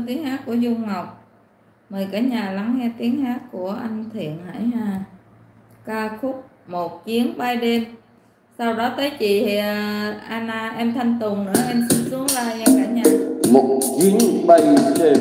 Tiếng hát của Dung Ngọc. Mời cả nhà lắng nghe tiếng hát của anh Thiện Hải Hà, ca khúc Một Chuyến Bay Đêm. Sau đó tới chị thì Anna, em Thanh Tùng nữa, em xin xuống like nha cả nhà. Một chuyến bay đêm.